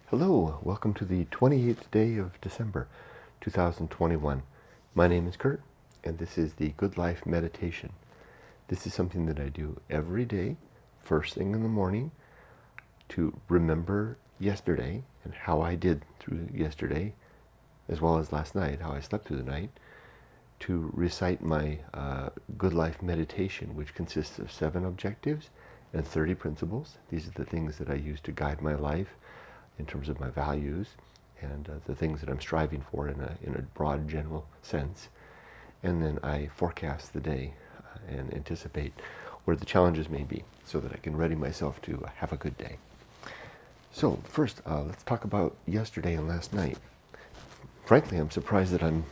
Hello, welcome to the 28th day of December 2021. My name is Kurt, and this is the Good Life Meditation. This is something that I do every day, first thing in the morning, to remember yesterday and how I did through yesterday, as well as last night, how I slept through the night, to recite my Good Life Meditation, which consists of 7 objectives and 30 principles. These are the things that I use to guide my life in terms of my values and the things that I'm striving for in a broad general sense. And then I forecast the day and anticipate where the challenges may be so that I can ready myself to have a good day. So first, let's talk about yesterday and last night. Frankly, I'm surprised that I'm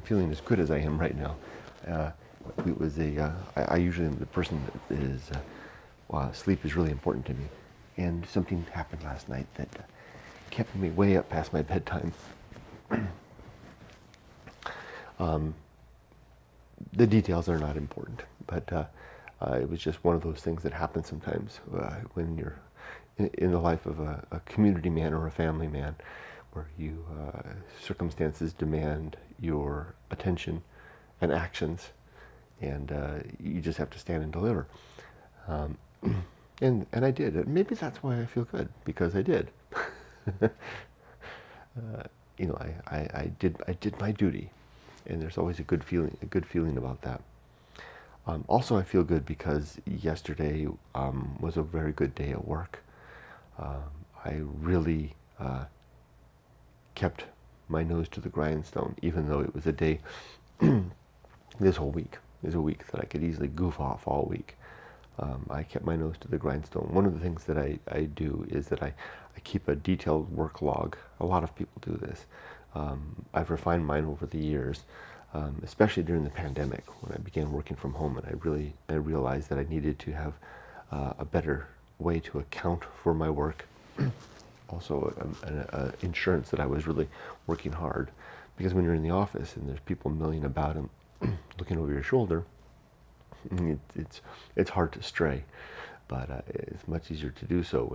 feeling as good as I am right now. It was I usually am the person that is sleep is really important to me. And something happened last night that kept me way up past my bedtime. The details are not important, but it was just one of those things that happen sometimes when you're in the life of a community man or a family man, where you circumstances demand your attention and actions, and you just have to stand and deliver. And I did. Maybe that's why I feel good, because I did. I did my duty, and there's always a good feeling about that. Also, I feel good because yesterday was a very good day at work. I really kept my nose to the grindstone, even though it was a day. This whole week is a week that I could easily goof off all week. I kept my nose to the grindstone. One of the things that I do is that I keep a detailed work log. A lot of people do this. I've refined mine over the years, especially during the pandemic when I began working from home, and I realized that I needed to have a better way to account for my work. Also, insurance that I was really working hard, because when you're in the office and there's people milling about and looking over your shoulder, it's hard to stray, but it's much easier to do so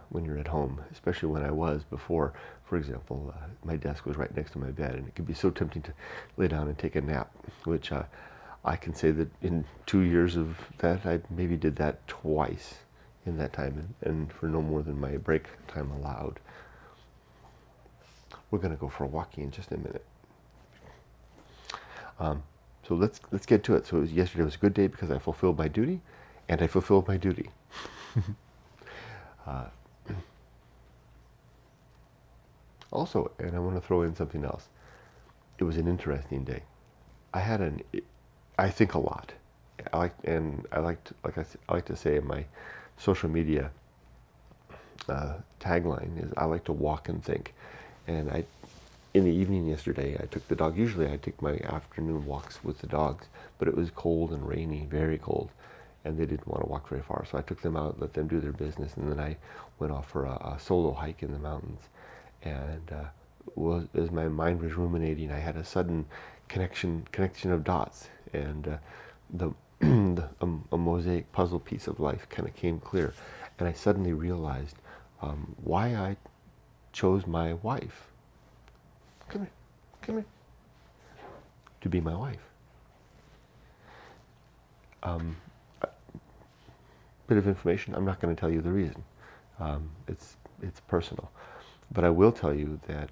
when you're at home, especially when I was before. For example, my desk was right next to my bed, and it could be so tempting to lay down and take a nap, which I can say that in 2 years of that, I maybe did that twice in that time, and for no more than my break time allowed. We're going to go for a walkie in just a minute. So let's get to it. So yesterday was a good day because I fulfilled my duty, and I fulfilled my duty. Also, and I want to throw in something else. It was an interesting day. I think a lot. I like to say in my social media tagline is I like to walk and think. And in the evening yesterday, I took the dog. Usually I take my afternoon walks with the dogs, but it was cold and rainy, very cold, and they didn't want to walk very far. So I took them out, let them do their business, and then I went off for a solo hike in the mountains. And as my mind was ruminating, I had a sudden connection of dots, and a mosaic puzzle piece of life kind of came clear. And I suddenly realized why I chose my wife. Come here, to be my wife. Bit of information. I'm not going to tell you the reason. It's personal, but I will tell you that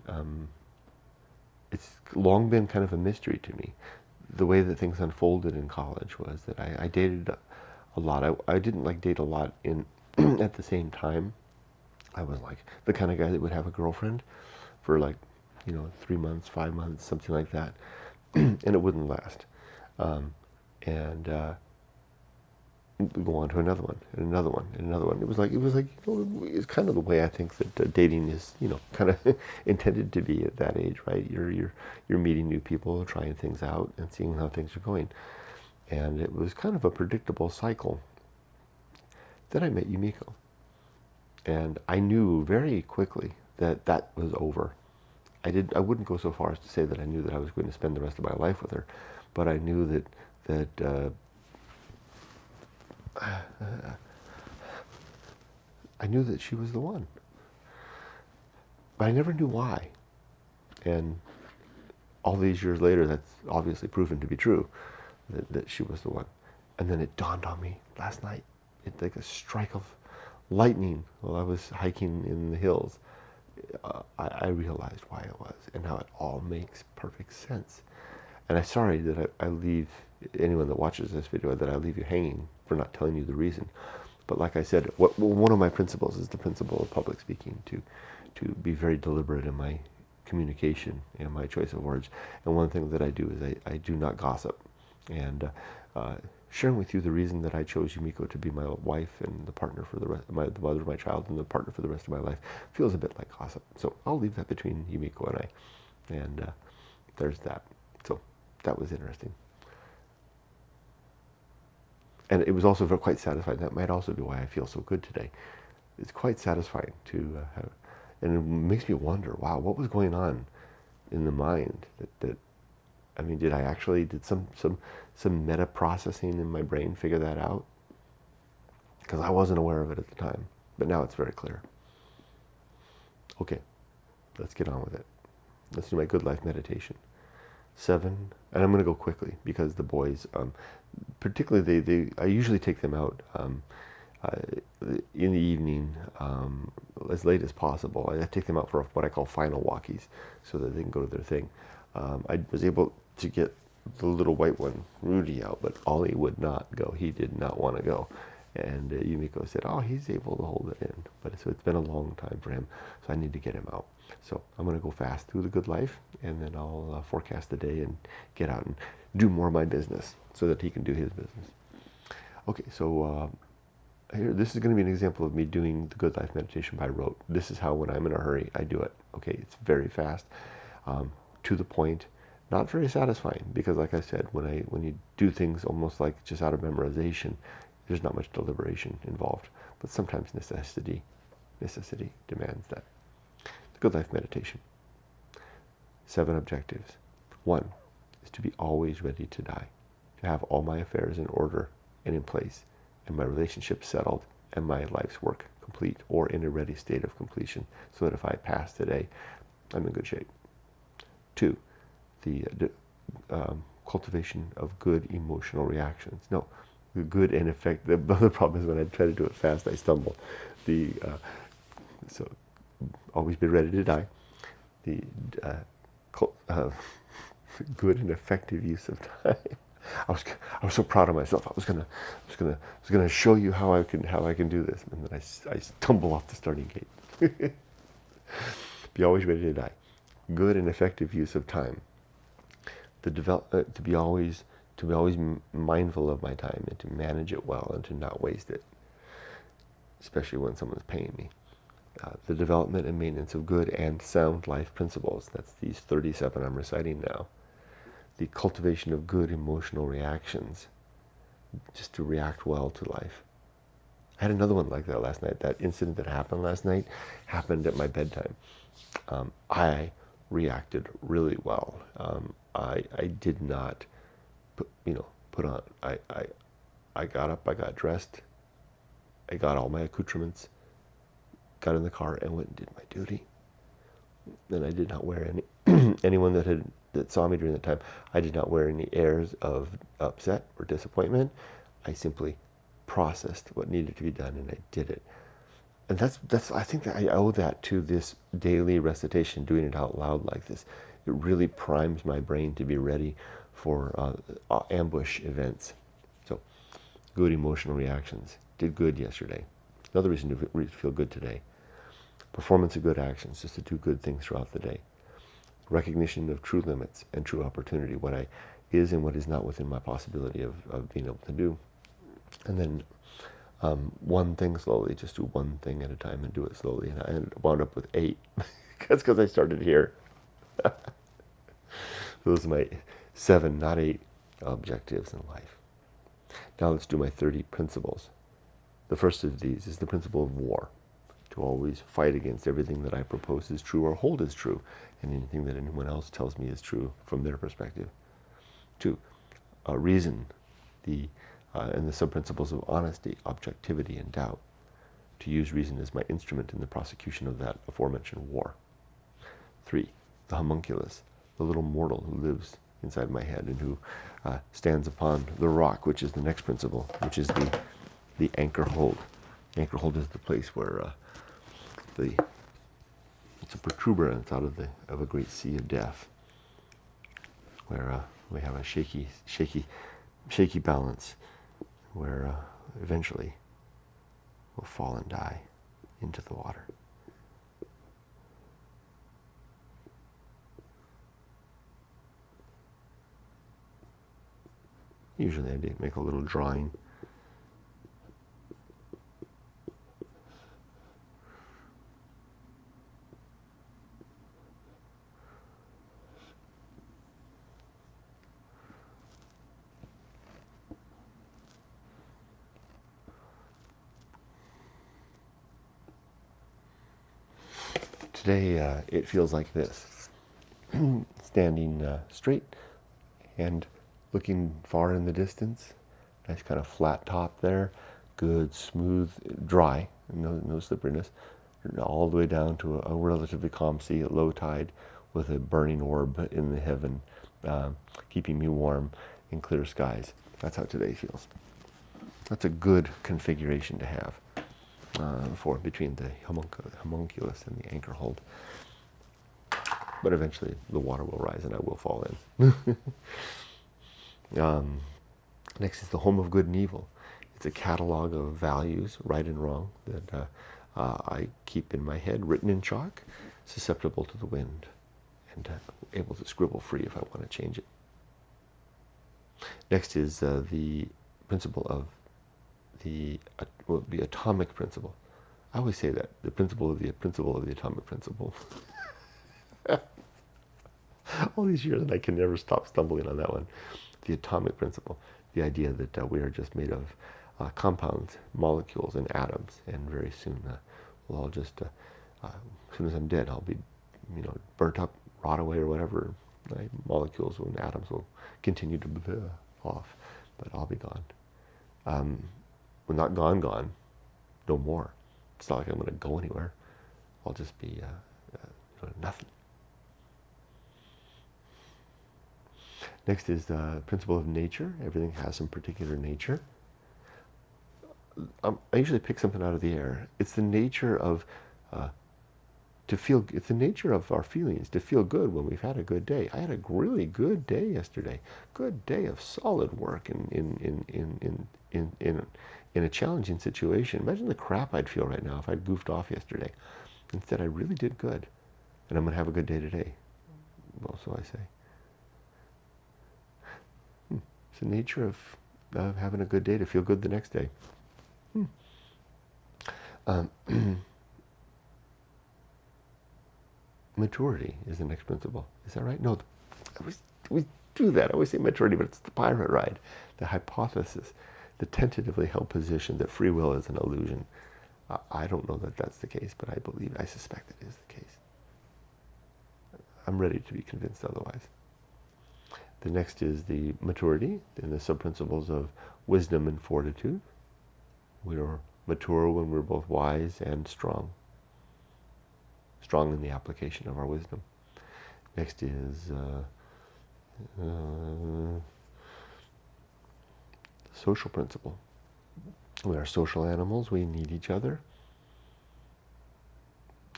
it's long been kind of a mystery to me. The way that things unfolded in college was that I dated a lot. I didn't date a lot in at the same time. I was like the kind of guy that would have a girlfriend for 3 months, 5 months, something like that, and it wouldn't last. And go on to another one, and another one, and another one. It was it's kind of the way I think that dating is, kind of intended to be at that age, right? You're meeting new people, trying things out, and seeing how things are going. And it was kind of a predictable cycle. Then I met Yumiko, and I knew very quickly that was over. I wouldn't go so far as to say that I knew that I was going to spend the rest of my life with her, but I knew that I knew that she was the one. but I never knew why. And all these years later, that's obviously proven to be true, that she was the one. And then it dawned on me last night. It's like a strike of lightning while I was hiking in the hills. I realized why it was, and how it all makes perfect sense. And I'm sorry that I leave anyone that watches this video, that I leave you hanging for not telling you the reason. But like I said, one of my principles is the principle of public speaking, to be very deliberate in my communication and my choice of words. And one thing that I do is I do not gossip. And sharing with you the reason that I chose Yumiko to be my wife and the partner for the mother of my child and the partner for the rest of my life feels a bit like gossip. So I'll leave that between Yumiko and I. And there's that. So that was interesting. And it was also quite satisfying. That might also be why I feel so good today. It's quite satisfying to have, and it makes me wonder, wow, what was going on in the mind that I mean, did some meta processing in my brain figure that out? Because I wasn't aware of it at the time, but now it's very clear. Okay, let's get on with it. Let's do my good life meditation. 7, and I'm going to go quickly because the boys, particularly I usually take them out in the evening, as late as possible. I take them out for what I call final walkies, so that they can go to their thing. I was able to get the little white one, Rudy, out, but Ollie would not go. He did not want to go. And Yumiko said, oh, he's able to hold it in. But so it's been a long time for him, so I need to get him out. So I'm going to go fast through the good life, and then I'll forecast the day and get out and do more of my business so that he can do his business. Okay, so here, this is going to be an example of me doing the good life meditation by rote. This is how, when I'm in a hurry, I do it. Okay, it's very fast, to the point, not very satisfying, because like I said, when you do things almost like just out of memorization, there's not much deliberation involved, but sometimes necessity demands that. The good life meditation. 7 objectives. 1 is to be always ready to die, to have all my affairs in order and in place, and my relationships settled, and my life's work complete or in a ready state of completion, so that if I pass today, I'm in good shape. 2, the cultivation of good emotional reactions. No, the good and effective. The other problem is when I try to do it fast, I stumble. So always be ready to die. The good and effective use of time. I was so proud of myself. I was gonna show you how I can do this, and then I stumble off the starting gate. Be always ready to die. Good and effective use of time. To be always mindful of my time, and to manage it well, and to not waste it, especially when someone's paying me. The development and maintenance of good and sound life principles. That's these 37 I'm reciting now. The cultivation of good emotional reactions, just to react well to life. I had another one like that last night. That incident that happened last night happened at my bedtime. I reacted really well. I did not put on. I got up, I got dressed, I got all my accoutrements, got in the car, and went and did my duty. And I did not wear any. Anyone that saw me during that time, I did not wear any airs of upset or disappointment. I simply processed what needed to be done, and I did it. And that's I think that I owe that to this daily recitation, doing it out loud like this. It really primes my brain to be ready for ambush events. So, good emotional reactions. Did good yesterday. Another reason to feel good today. Performance of good actions, just to do good things throughout the day. Recognition of true limits and true opportunity, what is and what is not within my possibility of being able to do. And then one thing slowly, just do one thing at a time and do it slowly. And I wound up with 8. That's because I started here. Those are my 7, not 8, objectives in life. Now let's do my 30 principles. The first of these is the principle of war. To always fight against everything that I propose is true or hold as true, and anything that anyone else tells me is true from their perspective. 2, reason, and the sub-principles of honesty, objectivity, and doubt. To use reason as my instrument in the prosecution of that aforementioned war. 3, the homunculus, the little mortal who lives inside my head and who stands upon the rock, which is the next principle, which is the Anchorhold. The Anchorhold is the place where it's a protuberance out of a great sea of death, where we have a shaky balance, where eventually we'll fall and die into the water. Usually I do make a little drawing. Today it feels like this. Standing straight and looking far in the distance. Nice kind of flat top there. Good, smooth, dry, no slipperiness. All the way down to a relatively calm sea at low tide with a burning orb in the heaven, keeping me warm in clear skies. That's how today feels. That's a good configuration to have for between the homunculus and the Anchorhold. But eventually the water will rise and I will fall in. Next is the home of good and evil. It's a catalog of values, right and wrong, that I keep in my head, written in chalk, susceptible to the wind, and able to scribble free if I want to change it. Next is the principle of the atomic principle. I always say that, the principle of the atomic principle. All these years and I can never stop stumbling on that one. The atomic principle, the idea that we are just made of compounds, molecules, and atoms, and very soon we'll all just, as soon as I'm dead, I'll be, burnt up, rot away, or whatever. Right? Molecules and atoms will continue to blow off, but I'll be gone. We're not gone, no more. It's not like I'm going to go anywhere. I'll just be nothing. Next is the principle of nature. Everything has some particular nature. I usually pick something out of the air. It's the nature of it's the nature of our feelings to feel good when we've had a good day. I had a really good day yesterday. Good day of solid work in a challenging situation. Imagine the crap I'd feel right now if I'd goofed off yesterday. Instead, I really did good, and I'm going to have a good day today. Well, so I say. It's the nature of having a good day to feel good the next day. Maturity is the next principle. Is that right? No, we do that. I always say maturity, but it's the pirate ride, the hypothesis, the tentatively held position that free will is an illusion. I don't know that that's the case, but I suspect it is the case. I'm ready to be convinced otherwise. The next is the maturity, and the sub-principles of wisdom and fortitude. We are mature when we're both wise and strong. Strong in the application of our wisdom. Next is social principle. We are social animals. We need each other.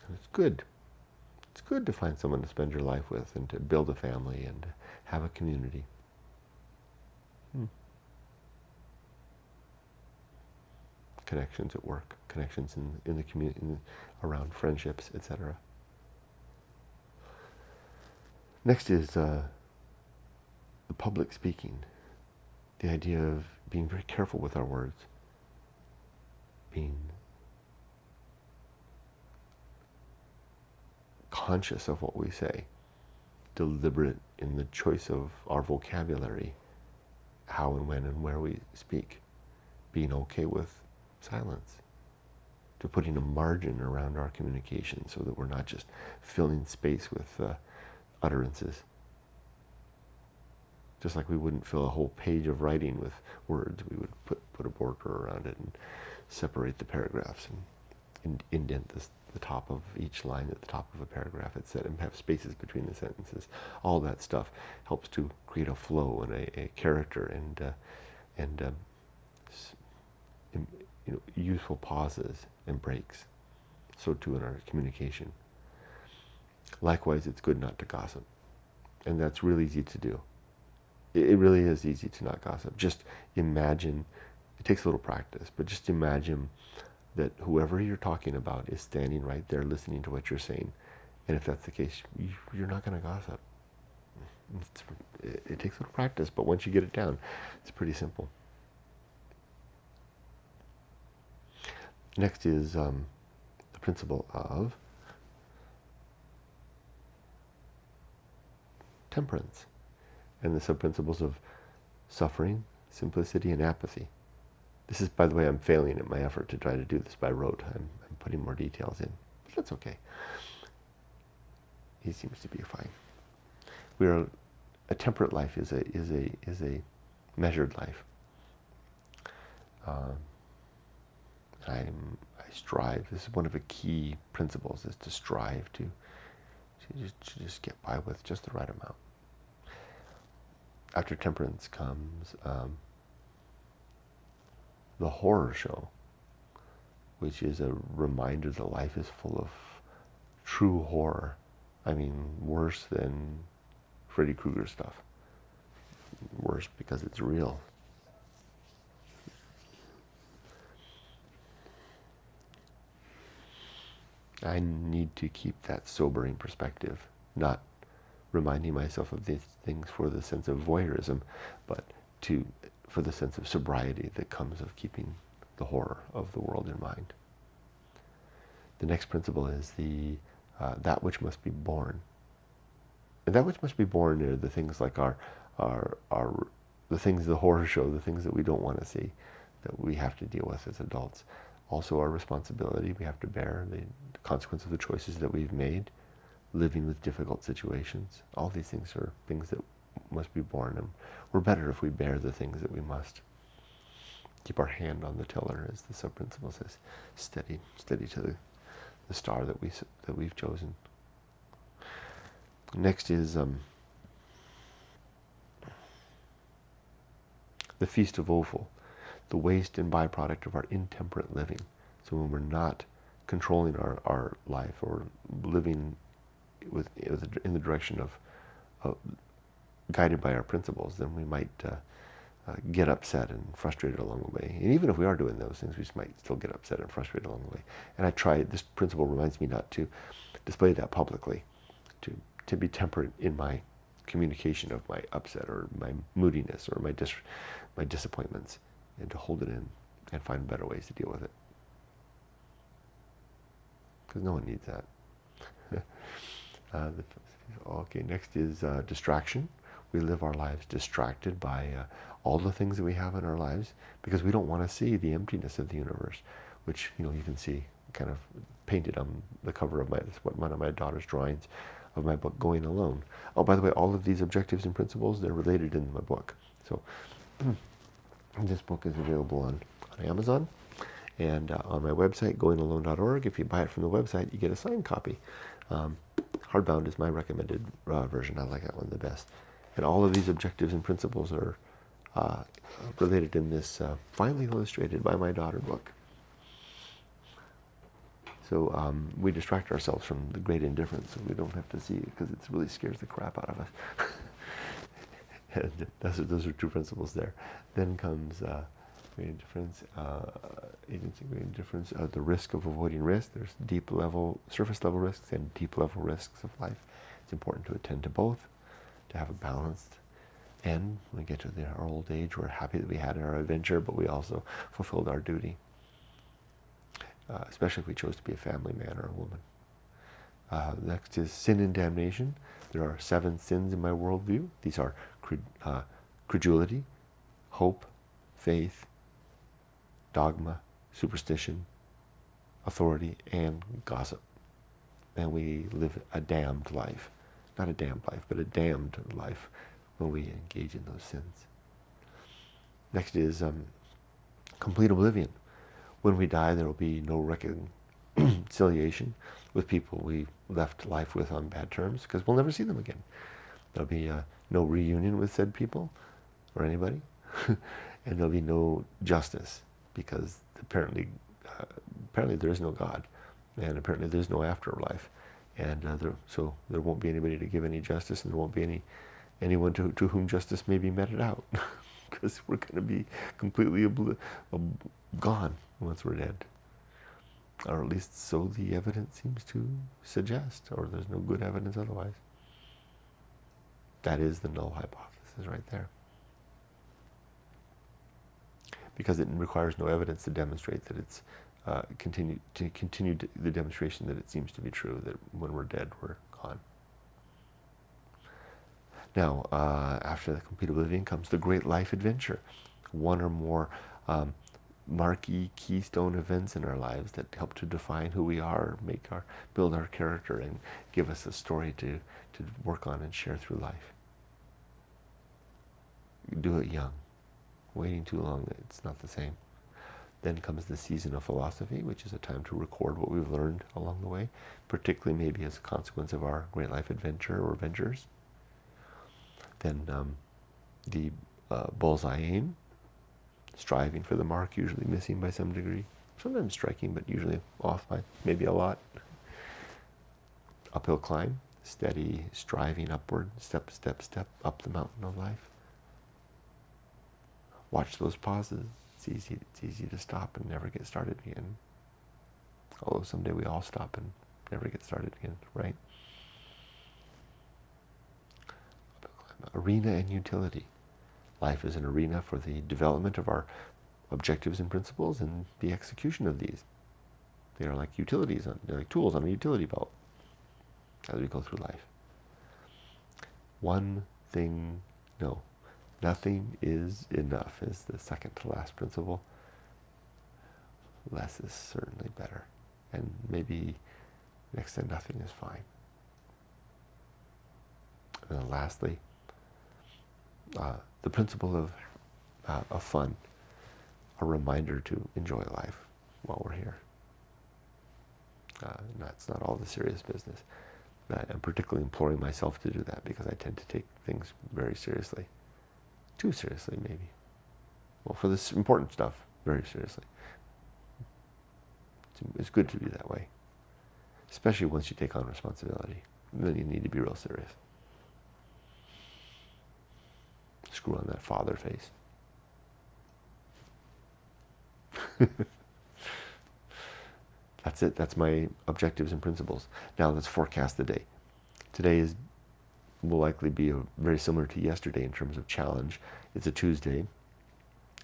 And it's good. It's good to find someone to spend your life with and to build a family and to have a community. Connections at work, connections in the community, around friendships, etc. Next is the public speaking, the idea of being very careful with our words, being conscious of what we say, deliberate in the choice of our vocabulary, how and when and where we speak, being okay with silence, to putting a margin around our communication so that we're not just filling space with utterances. Just like we wouldn't fill a whole page of writing with words, we would put a border around it and separate the paragraphs. And indent the top of each line at the top of a paragraph, etc., and have spaces between the sentences. All that stuff helps to create a flow and a character and useful pauses and breaks. So too in our communication. Likewise, it's good not to gossip, and that's really easy to do. It really is easy to not gossip. Just imagine. It takes a little practice, but just imagine that whoever you're talking about is standing right there listening to what you're saying. And if that's the case, you're not going to gossip. It takes a little practice, but once you get it down, it's pretty simple. Next is the principle of temperance, and the sub-principles of suffering, simplicity, and apathy. This is, by the way, I'm failing at my effort to try to do this by rote. I'm putting more details in, but that's okay. He seems to be fine. A temperate life is a measured life. I strive. This is one of the key principles: is to strive to just get by with just the right amount. After temperance comes the horror show, which is a reminder that life is full of true horror. I mean, worse than Freddy Krueger stuff. Worse because it's real. I need to keep that sobering perspective, not reminding myself of these things for the sense of voyeurism, but for the sense of sobriety that comes of keeping the horror of the world in mind. The next principle is that which must be borne. And that which must be borne are the things like the things, the horror show, the things that we don't want to see, that we have to deal with as adults. Also our responsibility, we have to bear the consequence of the choices that we've made, living with difficult situations. All these things are things that must be borne, and we're better if we bear the things that we must. Keep our hand on the tiller, as the sub-principle says, steady to the star that we've chosen. Next is the Feast of Offal, the waste and byproduct of our intemperate living. So when we're not controlling our life or living in the direction of guided by our principles, then we might get upset and frustrated along the way. And even if we are doing those things, we just might still get upset and frustrated along the way. And this principle reminds me not to display that publicly, to be temperate in my communication of my upset or my moodiness or my disappointments, and to hold it in and find better ways to deal with it. Because no one needs that. Okay, next is distraction. We live our lives distracted by all the things that we have in our lives because we don't want to see the emptiness of the universe, which you can see kind of painted on the cover of one of my daughter's drawings of my book, Going Alone. Oh, by the way, all of these objectives and principles, they're related in my book. So this book is available on Amazon and on my website, goingalone.org. If you buy it from the website, you get a signed copy. Hardbound is my recommended version. I like that one the best. And all of these objectives and principles are related in this finely illustrated by my daughter book. So we distract ourselves from the great indifference, so we don't have to see it because it really scares the crap out of us. And those are two principles there. Then comes great indifference, agency, great indifference, the risk of avoiding risk. There's surface level risks and deep level risks of life. It's important to attend to both, to have a balanced end. When we get to our old age, we're happy that we had our adventure, but we also fulfilled our duty. Especially if we chose to be a family man or a woman. Next is sin and damnation. There are 7 sins in my worldview. These are credulity, hope, faith, dogma, superstition, authority, and gossip. And we live a damned life. Not a damned life, but a damned life when we engage in those sins. Next is complete oblivion. When we die, there will be no reconciliation with people we left life with on bad terms, because we'll never see them again. There'll be no reunion with said people or anybody, and there'll be no justice, because apparently there is no God, and apparently there's no afterlife, and so there won't be anybody to give any justice, and there won't be anyone to whom justice may be meted out, because we're going to be completely gone once we're dead, or at least so the evidence seems to suggest, or there's no good evidence otherwise. That is the null hypothesis right there. Because it requires no evidence to demonstrate that it's continue the demonstration that it seems to be true, that when we're dead, we're gone. Now, after the complete oblivion comes the great life adventure, one or more marquee keystone events in our lives that help to define who we are, build our character, and give us a story to work on and share through life. Do it young. Waiting too long, it's not the same. Then comes the season of philosophy, which is a time to record what we've learned along the way, particularly maybe as a consequence of our great life adventure or adventures. Then the bullseye aim, striving for the mark, usually missing by some degree, sometimes striking, but usually off by maybe a lot. Uphill climb, steady striving upward, step, step, step, up the mountain of life. Watch those pauses. It's easy to stop and never get started again. Although someday we all stop and never get started again, right? Arena and utility. Life is an arena for the development of our objectives and principles and the execution of these. They are like utilities, they're like tools on a utility belt as we go through life. One thing, no. Nothing is enough is the second to last principle. Less is certainly better. And maybe next to nothing is fine. And then lastly, the principle of fun, a reminder to enjoy life while we're here. That's not all the serious business. I'm particularly imploring myself to do that because I tend to take things very seriously. Too seriously, maybe. Well, for this important stuff, very seriously. It's good to be that way. Especially once you take on responsibility. Then you need to be real serious. Screw on that father face. That's it. That's my objectives and principles. Now let's forecast the day. Today will likely be very similar to yesterday in terms of challenge. It's a Tuesday.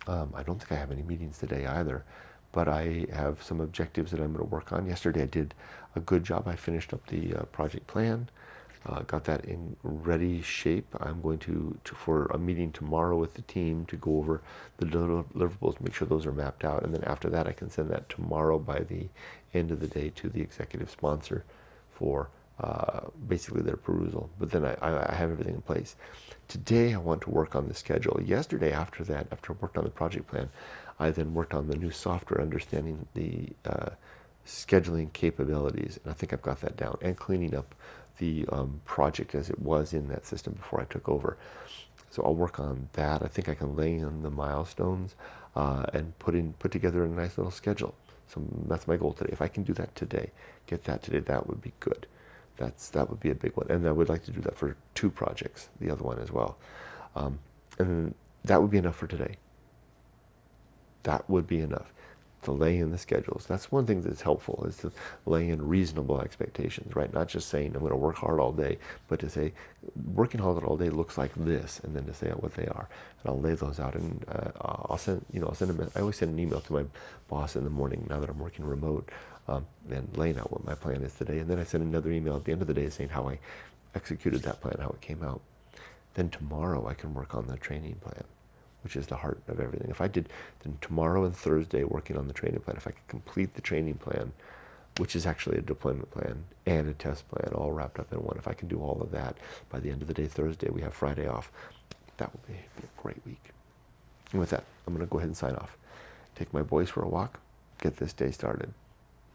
I don't think I have any meetings today either, but I have some objectives that I'm going to work on. Yesterday I did a good job. I finished up the project plan, got that in ready shape. I'm going to for a meeting tomorrow with the team to go over the deliverables, make sure those are mapped out, and then after that I can send that tomorrow by the end of the day to the executive sponsor for basically their perusal. But then I have everything in place. Today I want to work on the schedule. Yesterday after I worked on the project plan, I then worked on the new software, understanding the scheduling capabilities, and I think I've got that down, and cleaning up the project as it was in that system before I took over. So I'll work on that. I think I can lay in the milestones and put together a nice little schedule. So that's my goal today. If I can do that today, get that today, that would be good. That would be a big one. And I would like to do that for 2 projects, the other one as well. And that would be enough for today. That would be enough to lay in the schedules. That's one thing that's helpful, is to lay in reasonable expectations, right? Not just saying I'm going to work hard all day, but to say working hard all day looks like this, and then to say what they are. And I'll lay those out, and I'll send them. I always send an email to my boss in the morning now that I'm working remote, and laying out what my plan is today. And then I send another email at the end of the day saying how I executed that plan, how it came out. Then tomorrow I can work on the training plan, which is the heart of everything. If I did, then tomorrow and Thursday working on the training plan, if I could complete the training plan, which is actually a deployment plan and a test plan all wrapped up in one, if I can do all of that by the end of the day, Thursday, we have Friday off, that would be a great week. And with that, I'm going to go ahead and sign off. Take my boys for a walk, get this day started.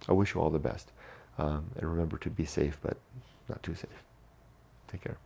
I wish you all the best. And remember to be safe, but not too safe. Take care.